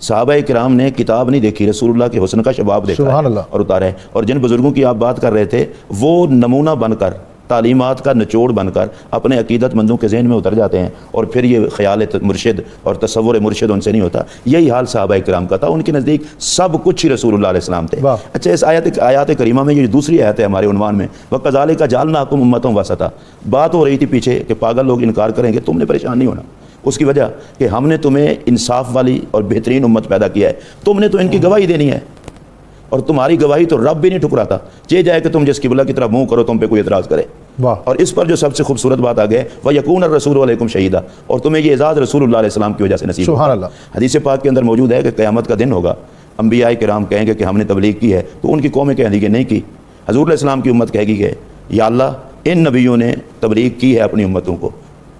صحابہ کرام نے کتاب نہیں دیکھی، رسول اللہ کے حسن کا شباب دیکھا سبحان ہے اللہ. اور اتارا ہے. اور جن بزرگوں کی آپ بات کر رہے تھے وہ نمونہ بن کر تعلیمات کا نچوڑ بن کر اپنے عقیدت مندوں کے ذہن میں اتر جاتے ہیں اور پھر یہ خیال مرشد اور تصور مرشد ان سے نہیں ہوتا. یہی حال صحابہ کرام کا تھا، ان کے نزدیک سب کچھ ہی رسول اللہ علیہ السلام تھے. اچھا اس آیات کریمہ میں یہ دوسری آیت ہے ہمارے عنوان میں، وَكَذَلِكَ جَعَلْنَاكُمْ أُمَّةً وَسَطًا. بات ہو رہی تھی پیچھے کہ پاگل لوگ انکار کریں گے، تم نے پریشان نہیں ہونا. اس کی وجہ کہ ہم نے تمہیں انصاف والی اور بہترین امت پیدا کیا ہے، تم نے تو ان کی گواہی دینی ہے اور تمہاری گواہی تو رب بھی نہیں ٹھکراتا. چاہے جائے کہ تم جس قبلہ کی طرف منہ کرو تم پہ کوئی اعتراض کرے. اور اس پر جو سب سے خوبصورت بات آ گئے وَيَكُونَ الرَّسُولُ عَلَيْكُمْ شَهِيدًا، اور تمہیں یہ اعزاز رسول اللہ علیہ السلام کی وجہ سے نصیب سبحان ہوگا. اللہ. حدیث پاک کے اندر موجود ہے کہ قیامت کا دن ہوگا، انبیاء کرام کہیں گے کہ ہم نے تبلیغ کی ہے تو ان کی قومیں کہیں گی کہ نہیں کی. حضور علیہ السلام کی امت کہے گی کہ یا اللہ ان نبیوں نے تبلیغ کی ہے اپنی امتوں کو،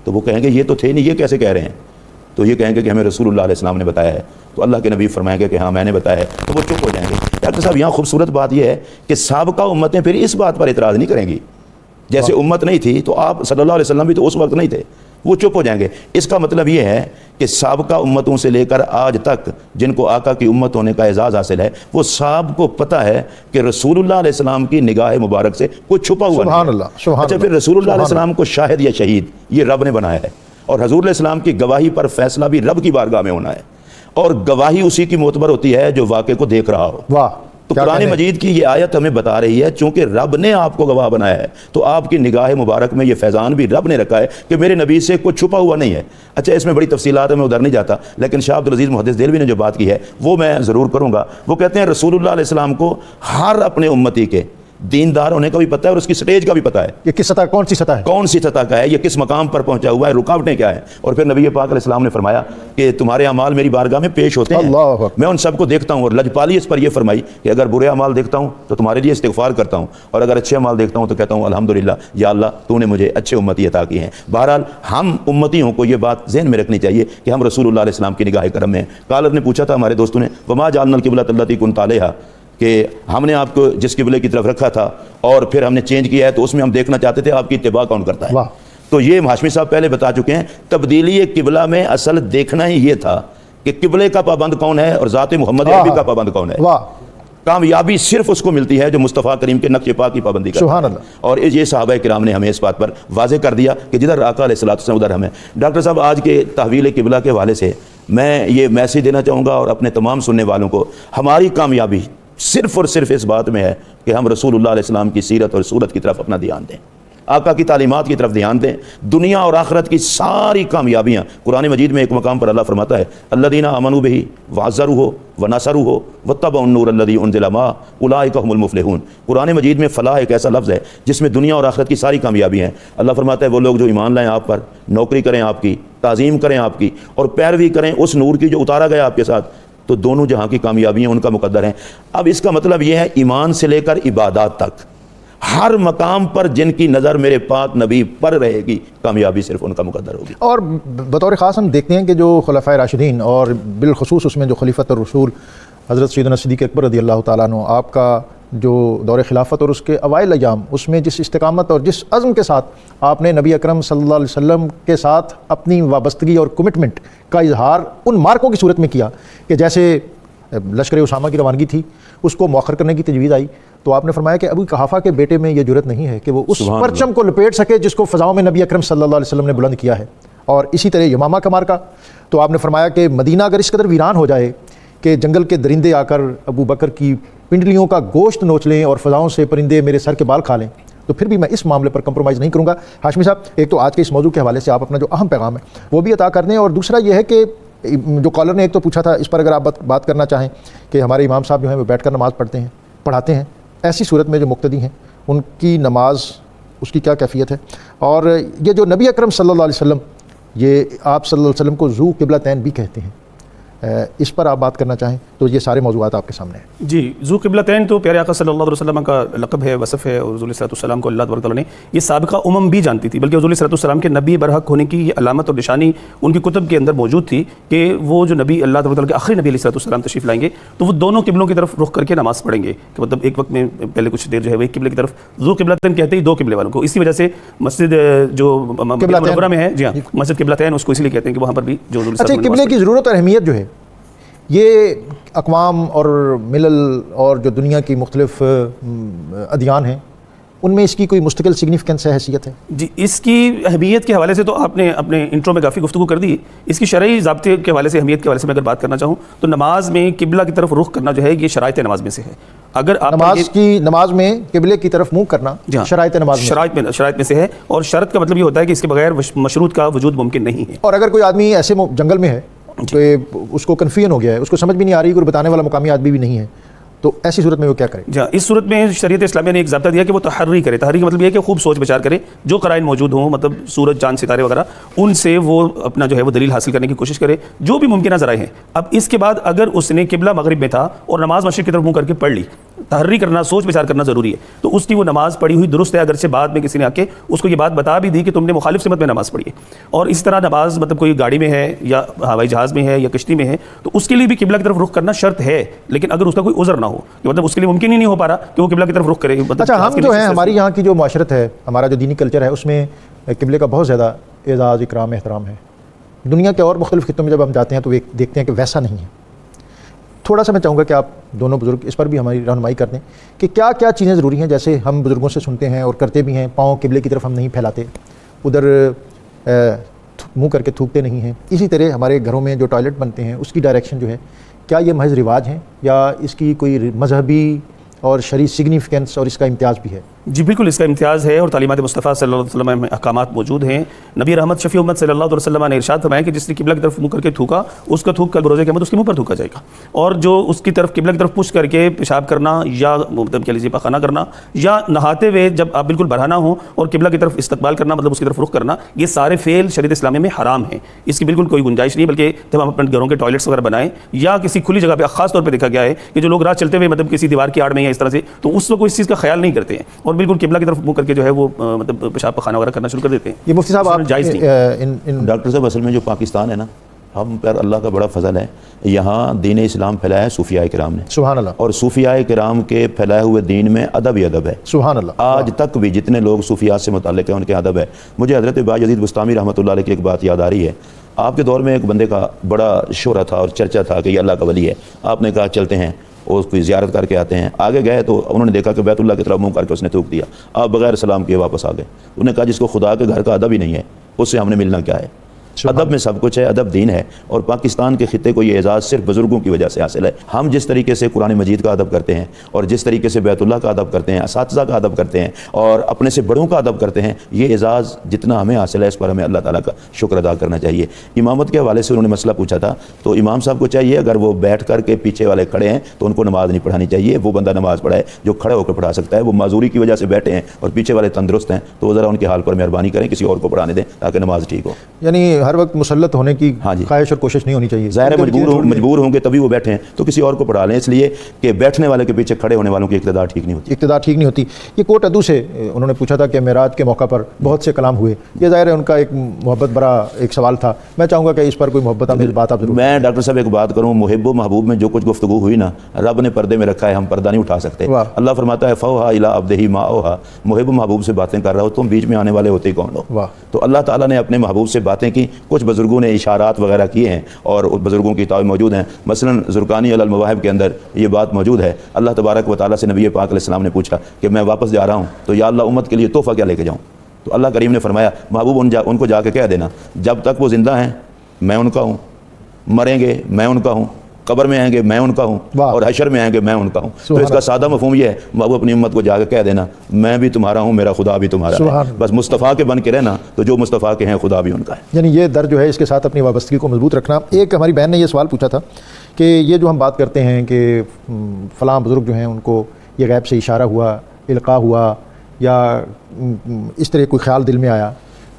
تو وہ کہیں گے یہ تو تھے نہیں، یہ کیسے کہہ رہے ہیں؟ تو یہ کہیں گے کہ ہمیں رسول اللہ علیہ السلام نے بتایا ہے. تو اللہ کے نبی فرمائیں گے کہ ہاں میں نے بتایا ہے، تو وہ چپ ہو جائیں گے. ڈاکٹر صاحب یہاں خوبصورت بات یہ ہے کہ سابقہ امتیں پھر اس بات پر اعتراض نہیں کریں گی. جیسے امت نہیں تھی تو آپ صلی اللہ علیہ وسلم بھی تو اس وقت نہیں تھے، وہ چپ ہو جائیں گے. اس کا مطلب یہ ہے کہ سابقہ امتوں سے لے کر آج تک جن کو آقا کی امت ہونے کا اعزاز حاصل ہے وہ سب کو پتہ ہے کہ رسول اللہ علیہ السلام کی نگاہ مبارک سے کچھ چھپا ہوا سبحان نہیں. اللہ. اچھا پھر رسول اللہ علیہ السلام کو شاہد یا شہید یہ رب نے بنایا ہے، اور حضور علیہ السلام کی گواہی پر فیصلہ بھی رب کی بارگاہ میں ہونا ہے، اور گواہی اسی کی معتبر ہوتی ہے جو واقعے کو دیکھ رہا ہو. واہ. تو قرآن مجید کی یہ آیت ہمیں بتا رہی ہے چونکہ رب نے آپ کو گواہ بنایا ہے تو آپ کی نگاہ مبارک میں یہ فیضان بھی رب نے رکھا ہے کہ میرے نبی سے کچھ چھپا ہوا نہیں ہے. اچھا اس میں بڑی تفصیلات ہیں، میں ادھر نہیں جاتا، لیکن شاہ عبدالعزیز محدث دہلوی نے جو بات کی ہے وہ میں ضرور کروں گا. وہ کہتے ہیں رسول اللہ علیہ السلام کو ہر اپنے امتی کے دیندار ہونے کا بھی پتہ ہے اور اس کی سٹیج کا بھی پتہ ہے. یہ کس سطح، کون سی سطح ہے، کون سی سطح کا ہے، یہ کس مقام پر پہنچا ہوا ہے، رکاوٹیں کیا ہیں. اور پھر نبی پاک علیہ السلام نے فرمایا کہ تمہارے اعمال میری بارگاہ میں پیش ہوتے ہیں، میں ان سب کو دیکھتا ہوں. اور لجپالی اس پر یہ فرمائی کہ اگر برے اعمال دیکھتا ہوں تو تمہارے لیے استغفار کرتا ہوں، اور اگر اچھے اعمال دیکھتا ہوں تو کہتا ہوں الحمدللہ یا اللہ تو نے مجھے اچھے امتی عطا کی ہیں. بہرحال ہم امتیوں کو یہ بات ذہن میں رکھنی چاہیے کہ ہم رسول اللہ علیہ السلام کی نگاہ کرم میں ہیں. کالر نے پوچھا تھا ہمارے دوستوں نے وما جعلنا القبلۃ التی کنت علیہا، کہ ہم نے آپ کو جس قبلے کی طرف رکھا تھا اور پھر ہم نے چینج کیا ہے تو اس میں ہم دیکھنا چاہتے تھے آپ کی اتباع کون کرتا ہے. تو یہ ہاشمی صاحب پہلے بتا چکے ہیں، تبدیلی قبلہ میں اصل دیکھنا ہی یہ تھا کہ قبلے کا پابند کون ہے اور ذات محمد عربی کا پابند کون ہے. کامیابی صرف اس کو ملتی ہے جو مصطفیٰ کریم کے نقش پاک کی پابندی کرتا ہے. سبحان اللہ. اور یہ صحابہ کرام نے ہمیں اس بات پر واضح کر دیا کہ جدھر آقا علیہ الصلوۃ والسلام ادھر ہمیں. ڈاکٹر صاحب آج کے تحویل قبلہ کے حوالے سے میں یہ میسیج دینا چاہوں گا اور اپنے تمام سننے والوں کو، ہماری کامیابی صرف اور صرف اس بات میں ہے کہ ہم رسول اللہ علیہ السلام کی سیرت اور صورت کی طرف اپنا دھیان دیں، آقا کی تعلیمات کی طرف دھیان دیں. دنیا اور آخرت کی ساری کامیابیاں قرآن مجید میں ایک مقام پر اللہ فرماتا ہے الذین آمنوا بہ وعزروہ ونصروہ واتبعوا النور الذی انزل معہ اولئک هم المفلحون. قرآن مجید میں فلاح ایک ایسا لفظ ہے جس میں دنیا اور آخرت کی ساری کامیابیاں ہیں. اللہ فرماتا ہے وہ لوگ جو ایمان لائیں آپ پر، نوکری کریں آپ کی، تعظیم کریں آپ کی، اور پیروی کریں اس نور کی جو اتارا گیا آپ کے ساتھ، تو دونوں جہاں کی کامیابیاں ان کا مقدر ہیں. اب اس کا مطلب یہ ہے ایمان سے لے کر عبادات تک ہر مقام پر جن کی نظر میرے پاک نبی پر رہے گی کامیابی صرف ان کا مقدر ہوگی. اور بطور خاص ہم دیکھتے ہیں کہ جو خلفائے راشدین اور بالخصوص اس میں جو خلیفۃ الرسول حضرت سیدنا صدیق اکبر رضی اللہ تعالیٰ عنہ، آپ کا جو دور خلافت اور اس کے اوائل ایام، اس میں جس استقامت اور جس عزم کے ساتھ آپ نے نبی اکرم صلی اللہ علیہ وسلم کے ساتھ اپنی وابستگی اور کمٹمنٹ کا اظہار ان مارکوں کی صورت میں کیا کہ جیسے لشکر اسامہ کی روانگی تھی، اس کو مؤخر کرنے کی تجویز آئی، تو آپ نے فرمایا کہ ابو قحافہ کے بیٹے میں یہ جرت نہیں ہے کہ وہ اس پرچم کو لپیٹ سکے جس کو فضاؤں میں نبی اکرم صلی اللہ علیہ وسلم نے بلند کیا ہے۔ اور اسی طرح یمامہ کا مارکہ، تو آپ نے فرمایا کہ مدینہ اگر اس قدر ویران ہو جائے کہ جنگل کے درندے آ کر ابو بکر کی پنڈلیوں کا گوشت نوچ لیں اور فضاؤں سے پرندے میرے سر کے بال کھا لیں، تو پھر بھی میں اس معاملے پر کمپرومائز نہیں کروں گا۔ ہاشمی صاحب، ایک تو آج کے اس موضوع کے حوالے سے آپ اپنا جو اہم پیغام ہے وہ بھی عطا کر دیں، اور دوسرا یہ ہے کہ جو کالر نے ایک تو پوچھا تھا، اس پر اگر آپ بات کرنا چاہیں کہ ہمارے امام صاحب جو ہیں وہ بیٹھ کر نماز پڑھاتے ہیں، ایسی صورت میں جو مقتدی ہیں ان کی نماز اس کی کیا کیفیت ہے، اور یہ جو نبی اکرم صلی اللہ علیہ وسلم یہ آپ صلی اللہ علیہ وسلم کو ذو قبلتین بھی کہتے ہیں، اس پر آپ بات کرنا چاہیں تو یہ سارے موضوعات آپ کے سامنے ہیں۔ جی، ذو قبلتین تو پیارے آقا صلی اللہ علیہ وسلم کا لقب ہے، وصف ہے، اور حضور صلی اللہ علیہ وسلم کو اللہ تبارک تعالیٰ نے یہ سابقہ بھی جانتی تھی، بلکہ حضور صلی اللہ علیہ وسلم کے نبی برحق ہونے کی یہ علامت اور نشانی ان کی کتب کے اندر موجود تھی کہ وہ جو نبی اللہ تبارک تعالیٰ کے آخری نبی علیہ السلام تشریف لائیں گے تو وہ دونوں قبلوں کی طرف رخ کر کے نماز پڑھیں گے، کہ مطلب ایک وقت میں پہلے کچھ دیر جو ہے وہ ایک قبلے کی طرف، ذو قبلتین کہتے ہی دو قبلے والوں کو، اسی وجہ سے مسجد جو منورہ میں ہے، جی ہاں، مسجد قبلتین اس کو اس لیے کہتے ہیں کہ وہاں پر بھی جو حضور صلی اللہ علیہ وسلم قبلے کی ضرورت اور اہمیت جو ہے یہ اقوام اور ملل اور جو دنیا کی مختلف ادیان ہیں ان میں اس کی کوئی مستقل سگنیفیکنس ہے، حیثیت ہے؟ جی، اس کی اہمیت کے حوالے سے تو آپ نے اپنے انٹرو میں کافی گفتگو کر دی۔ اس کی شرعی ضابطے کے حوالے سے، اہمیت کے حوالے سے میں اگر بات کرنا چاہوں تو نماز میں قبلہ کی طرف رخ کرنا جو ہے یہ شرائط نماز میں سے ہے۔ اگر آپ نماز میں قبلے کی طرف منہ کرنا شرائط نماز میں شرائط میں سے ہے، اور شرط کا مطلب یہ ہوتا ہے کہ اس کے بغیر مشروط کا وجود ممکن نہیں ہے۔ اور اگر کوئی آدمی ایسے جنگل میں ہے تو اس کو کنفیوژن ہو گیا ہے، اس کو سمجھ بھی نہیں آ رہی، کوئی بتانے والا مقامی آدمی بھی نہیں ہے، تو ایسی صورت میں وہ کیا کرے؟ جی، اس صورت میں شریعت اسلامیہ نے ایک ضابطہ دیا کہ وہ تحری کرے۔ تحری کا مطلب یہ ہے کہ خوب سوچ بچار کرے، جو قرائن موجود ہوں، مطلب سورج، چاند، ستارے وغیرہ، ان سے وہ اپنا جو ہے وہ دلیل حاصل کرنے کی کوشش کرے، جو بھی ممکنہ ذرائع ہیں۔ اب اس کے بعد اگر اس نے قبلہ مغرب میں تھا اور نماز مشرق کی طرف منہ کر کے پڑھ لی، تحری کرنا، سوچ بچار کرنا ضروری ہے، تو اس کی وہ نماز پڑھی ہوئی درست ہے، اگرچہ بعد میں کسی نے آ کے اس کو یہ بات بتا بھی دی کہ تم نے مخالف سمت میں نماز پڑھی ہے۔ اور اس طرح نماز مطلب کوئی گاڑی میں ہے یا ہوائی جہاز میں ہے یا کشتی میں ہے تو اس کے لیے بھی قبلہ کی طرف رخ کرنا شرط ہے، لیکن اگر اس کا کوئی عذر نہ ہو کہ مطلب اس کے لیے ممکن ہی نہیں ہو پا رہا کہ وہ قبلہ کی طرف رخ کرے۔ اچھا، ہم جو ہیں ہماری یہاں کی جو معاشرت ہے، ہمارا جو دینی کلچر ہے، اس میں قبلے کا بہت زیادہ اعزاز، اکرام، احترام ہے۔ دنیا کے اور مختلف خطوں میں جب ہم جاتے ہیں تو دیکھتے ہیں کہ ویسا نہیں ہے۔ تھوڑا سا میں چاہوں گا کہ آپ دونوں بزرگ اس پر بھی ہماری رہنمائی کر دیں کہ کیا کیا چیزیں ضروری ہیں، جیسے ہم بزرگوں سے سنتے ہیں اور کرتے بھی ہیں، پاؤں قبلے کی طرف ہم نہیں پھیلاتے، ادھر منہ کر کے تھوکتے نہیں ہیں، اسی طرح ہمارے گھروں میں جو ٹوائلٹ بنتے ہیں اس کی ڈائریکشن جو ہے، کیا یہ محض رواج ہیں یا اس کی کوئی مذہبی اور شرعی سگنیفیکنس اور اس کا امتیاز بھی ہے؟ جی بالکل، اس کا امتیاز ہے اور تعلیمات مصطفیٰ صلی اللہ علیہ وسلم میں احکامات موجود ہیں۔ نبی رحمت شفیع امت صلی اللہ علیہ وسلم نے ارشاد فرمایا کہ جس نے قبلہ کی طرف منہ کر کے تھوکا، اس کا تھوک کل بروز قیامت اس کے منہ پر تھوکا جائے گا، اور جو اس کی طرف قبلہ کی طرف پش کر کے پیشاب کرنا یا مطلب کہہ لیجیے پاخانہ کرنا یا نہاتے ہوئے جب آپ بالکل برہنہ ہوں اور قبلہ کی طرف استقبال کرنا مطلب اس کی طرف رخ کرنا، یہ سارے فعل شریعت اسلامیہ میں حرام ہیں، اس کی بالکل کوئی گنجائش نہیں۔ بلکہ جب ہم اپنے گھروں کے ٹوائلٹس وغیرہ بنائیں یا کسی کھلی جگہ پہ، خاص طور پہ دیکھا گیا ہے کہ جو لوگ راہ چلتے ہوئے مطلب کسی دیوار کی آڑ میں یا اس طرح سے، تو اس وقت اس چیز کا خیال نہیں کرتے ہیں اور بالکل قبلہ کی طرف منہ کر کے جو ہے وہ مطلب پیشاب پخانہ وغیرہ کرنا شروع کر دیتے ہیں۔ یہ مفتی صاحب آپ جائز نہیں۔ ڈاکٹر صاحب، اصل میں جو پاکستان ہے نا، ہم پر اللہ کا بڑا فضل ہے، یہاں دین اسلام پھیلایا ہے صوفیاء کرام نے، سبحان اللہ، اور صوفیاء کرام کے پھیلائے ہوئے دین میں ادب ہی ادب ہے، سبحان اللہ۔ آج تک بھی جتنے لوگ صوفیات سے متعلق ہیں ان کے ادب ہے۔ مجھے حضرت بایزید بستامی رحمۃ اللہ علیہ کی ایک بات یاد آ رہی ہے۔ آپ کے دور میں ایک بندے کا بڑا شہرت تھا اور چرچا تھا کہ یہ اللہ کا ولی ہے، آپ نے کہا چلتے ہیں اور اس کی زیارت کر کے آتے ہیں۔ آگے گئے تو انہوں نے دیکھا کہ بیت اللہ کی طرف منہ کر کے اس نے تھوک دیا، آپ بغیر سلام کیے واپس آ گئے۔ انہوں نے کہا جس کو خدا کے گھر کا ادب ہی نہیں ہے اس سے ہم نے ملنا کیا ہے؟ ادب میں سب کچھ ہے، ادب دین ہے، اور پاکستان کے خطے کو یہ اعزاز صرف بزرگوں کی وجہ سے حاصل ہے۔ ہم جس طریقے سے قرآن مجید کا ادب کرتے ہیں اور جس طریقے سے بیت اللہ کا ادب کرتے ہیں، اساتذہ کا ادب کرتے ہیں اور اپنے سے بڑوں کا ادب کرتے ہیں، یہ اعزاز جتنا ہمیں حاصل ہے اس پر ہمیں اللہ تعالیٰ کا شکر ادا کرنا چاہیے۔ امامت کے حوالے سے انہوں نے مسئلہ پوچھا تھا، تو امام صاحب کو چاہیے اگر وہ بیٹھ کر کے پیچھے والے کھڑے ہیں تو ان کو نماز نہیں پڑھانی چاہیے، وہ بندہ نماز پڑھائے جو کھڑے ہو کر پڑھا سکتا ہے۔ وہ معذوری کی وجہ سے بیٹھے ہیں اور پیچھے والے تندرست ہیں تو وہ ذرا ان کے حال پر مہربانی کریں، کسی اور کو پڑھانے دیں تاکہ نماز ٹھیک ہو۔ یعنی ہر وقت مسلط ہونے کی ہاں جی، خواہش اور کوشش نہیں ہونی چاہیے. ظاہر ہے مجبور ہوں گے تبھی وہ بیٹھے ہیں، تو کسی اور کو پڑھا لیں، اس لیے کہ بیٹھنے والے کے پیچھے کھڑے ہونے والوں کی اقتدار ٹھیک نہیں ہوتی. اقتدار ٹھیک نہیں ہوتی. یہ کوٹ ادو سے انہوں نے پوچھا تھا کہ معراج کے موقع پر بہت سے کلام ہوئے. یہ ظاہر ہے ان کا ایک محبت بھرا ایک سوال تھا. میں چاہوں گا کہ اس پر کوئی محبت آمیز بات آپ ضرور. میں ڈاکٹر صاحب ایک بات کروں، محب و محبوب میں جو کچھ گفتگو ہوئی نا، رب نے پردے میں رکھا ہے، ہم پردہ نہیں اٹھا سکتے. اللہ فرماتا ہے فوہا الی عبدہ ما اوہا، محب و محبوب سے باتیں کر رہا ہو، تم بیچ میں آنے والے ہوتے ہی کون ہو. تو اللہ تعالیٰ نے اپنے محبوب سے باتیں کی. کچھ بزرگوں نے اشارات وغیرہ کیے ہیں اور بزرگوں کی کتابیں موجود ہیں. مثلا زرقانی علی المواہب کے اندر یہ بات موجود ہے. اللہ تبارک و تعالیٰ سے نبی پاک علیہ السلام نے پوچھا کہ میں واپس جا رہا ہوں تو یا اللہ امت کے لیے تحفہ کیا لے کے جاؤں؟ تو اللہ کریم نے فرمایا محبوب ان کو جا کے کہہ دینا جب تک وہ زندہ ہیں میں ان کا ہوں، مریں گے میں ان کا ہوں، قبر میں آئیں گے میں ان کا ہوں، اور حشر میں آئیں گے میں ان کا ہوں. تو اس کا سادہ مفہوم یہ ہے محبوب اپنی امت کو جا کے کہہ دینا میں بھی تمہارا ہوں، میرا خدا بھی تمہارا ہے. بس مصطفیٰ کے بن کے رہنا، تو جو مصطفیٰ کے ہیں خدا بھی ان کا ہے. یعنی یہ در جو ہے اس کے ساتھ اپنی وابستگی کو مضبوط رکھنا. ایک ہماری بہن نے یہ سوال پوچھا تھا کہ یہ جو ہم بات کرتے ہیں کہ فلاں بزرگ جو ہیں ان کو یہ غیب سے اشارہ ہوا، القاء ہوا، یا اس طرح کوئی خیال دل میں آیا،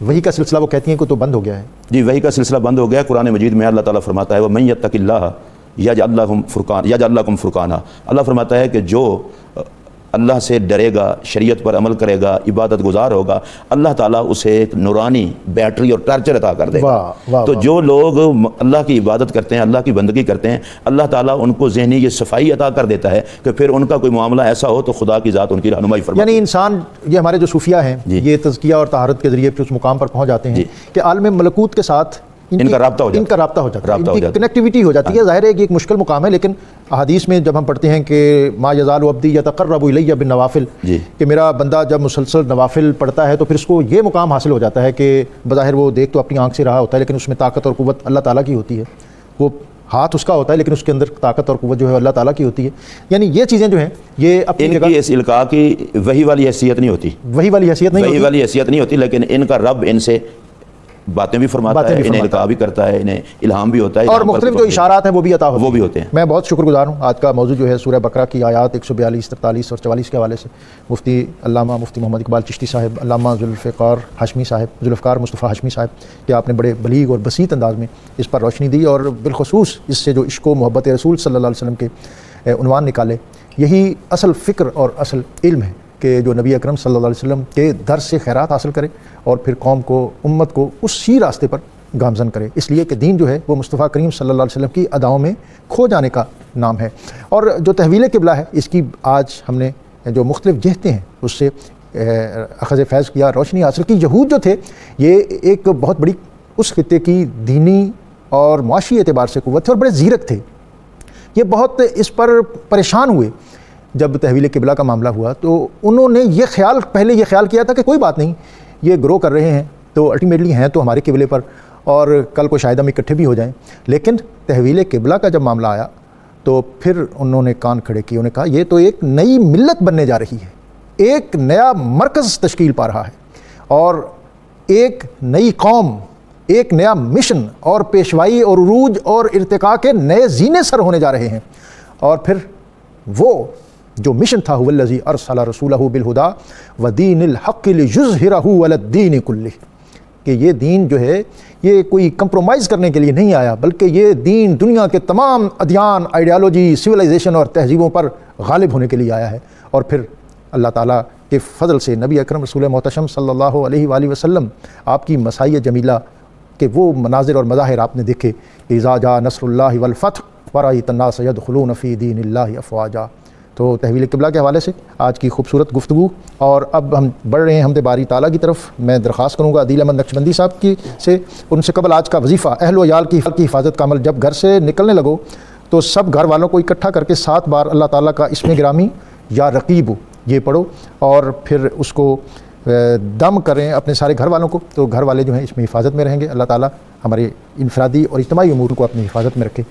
وہی کا سلسلہ وہ کہتی ہیں کہ تو بند ہو گیا ہے. جی وہی کا سلسلہ بند ہو گیا. قرآن مجید میں اللہ تعالیٰ فرماتا ہے وَمَن يَتَّقِ اللَّهَ يَجْعَل لَّكُمْ فُرْقَانًا. اللہ فرماتا ہے کہ جو اللہ سے ڈرے گا، شریعت پر عمل کرے گا، عبادت گزار ہوگا، اللہ تعالیٰ اسے ایک نورانی بیٹری اور ٹارچر عطا کر دے گا. تو جو لوگ اللہ کی عبادت کرتے ہیں، اللہ کی بندگی کرتے ہیں، اللہ تعالیٰ ان کو ذہنی یہ صفائی عطا کر دیتا ہے کہ پھر ان کا کوئی معاملہ ایسا ہو تو خدا کی ذات ان کی رہنمائی فرماتی ہے. یعنی انسان، یہ ہمارے جو صوفیہ ہیں یہ تزکیہ اور طہارت کے ذریعے اس مقام پر پہنچ جاتے ہیں کہ عالم ملکوت کے ساتھ ان کا رابطہ ہو جاتا ہے، ان کی کنیکٹیوٹی ہو جاتی ہے. ظاہر ہے کہ ایک مشکل مقام ہے، لیکن احادیث میں جب ہم پڑھتے ہیں کہ ما یزال عبدی یتقرب الی بالنوافل، کہ میرا بندہ جب مسلسل نوافل پڑھتا ہے تو پھر اس کو یہ مقام حاصل ہو جاتا ہے کہ بظاہر وہ دیکھ تو اپنی آنکھ سے رہا ہوتا ہے لیکن اس میں طاقت اور قوت اللہ تعالیٰ کی ہوتی ہے. وہ ہاتھ اس کا ہوتا ہے لیکن اس کے اندر طاقت اور قوت جو ہے اللہ تعالیٰ کی ہوتی ہے. یعنی یہ چیزیں جو ہیں یہ اپنی ان کی اس القاء کی وہی والی حیثیت نہیں ہوتی، وہی والی حیثیت نہیں ہوتی، لیکن ان کا رب ان سے باتیں بھی فرماتا ہے، انہیں القاء بھی کرتا ہے، انہیں الہام بھی ہوتا ہے، اور مختلف جو اشارات ہیں وہ بھی عطا ہوتے ہیں. میں بہت شکر گزار ہوں. آج کا موضوع جو ہے سورہ بقرہ کی آیات 142، 43 اور 44 کے حوالے سے مفتی محمد اقبال چشتی صاحب، علامہ ذوالفقار مصطفیٰ ہاشمی صاحب، کہ آپ نے بڑے بلیغ اور بسیط انداز میں اس پر روشنی دی، اور بالخصوص اس سے جو عشق و محبت رسول صلی اللہ علیہ وسلم کے عنوان نکالے. یہی اصل فکر اور اصل علم ہے کہ جو نبی اکرم صلی اللہ علیہ وسلم کے در سے خیرات حاصل کرے اور پھر قوم کو، امت کو اسی راستے پر گامزن کرے. اس لیے کہ دین جو ہے وہ مصطفیٰ کریم صلی اللہ علیہ وسلم کی اداؤں میں کھو جانے کا نام ہے. اور جو تحویل قبلہ ہے اس کی آج ہم نے جو مختلف جہتیں ہیں اس سے اخذ فیض کیا، روشنی حاصل کی. یہود جو تھے یہ ایک بہت بڑی اس خطے کی دینی اور معاشی اعتبار سے قوت تھے اور بڑے زیرک تھے. یہ بہت اس پر پریشان ہوئے جب تحویل قبلہ کا معاملہ ہوا. تو انہوں نے پہلے یہ خیال کیا تھا کہ کوئی بات نہیں، یہ گرو کر رہے ہیں تو الٹیمیٹلی ہیں تو ہمارے قبلے پر، اور کل کو شاید ہم اکٹھے بھی ہو جائیں. لیکن تحویل قبلہ کا جب معاملہ آیا تو پھر انہوں نے کان کھڑے کیے. انہوں نے کہا یہ تو ایک نئی ملت بننے جا رہی ہے، ایک نیا مرکز تشکیل پا رہا ہے، اور ایک نئی قوم، ایک نیا مشن اور پیشوائی اور عروج اور ارتقاء کے نئے زینے سر ہونے جا رہے ہیں. اور پھر وہ جو مشن تھا هو الذی ارسل رسولہ بالہدی ودین الحق لیظہرہ علی الدین کلہ، کہ یہ دین جو ہے یہ کوئی کمپرومائز کرنے کے لیے نہیں آیا، بلکہ یہ دین دنیا کے تمام ادیان، آئیڈیالوجی، سویلائزیشن اور تہذیبوں پر غالب ہونے کے لیے آیا ہے. اور پھر اللہ تعالیٰ کے فضل سے نبی اکرم رسول محتشم صلی اللہ علیہ وآلہ وسلم، آپ کی مسائی جمیلہ کہ وہ مناظر اور مظاہر آپ نے دیکھے، اذا جاء نصر اللہ والفتح ورأیت الناس یدخلون فی دین اللہ افواجا. تو تحویل قبلہ کے حوالے سے آج کی خوبصورت گفتگو. اور اب ہم بڑھ رہے ہیں حمد باری تعالیٰ کی طرف. میں درخواست کروں گا عدیل احمد نقشبندی صاحب کی سے، ان سے قبل آج کا وظیفہ اہل و عیال کی حفاظت کا عمل. جب گھر سے نکلنے لگو تو سب گھر والوں کو اکٹھا کر کے 7 بار اللہ تعالیٰ کا اسم گرامی یا رقیب یہ پڑھو، اور پھر اس کو دم کریں اپنے سارے گھر والوں کو. تو گھر والے جو ہیں اس میں حفاظت میں رہیں گے. اللہ تعالیٰ ہمارے انفرادی اور اجتماعی امور کو اپنی حفاظت میں رکھے.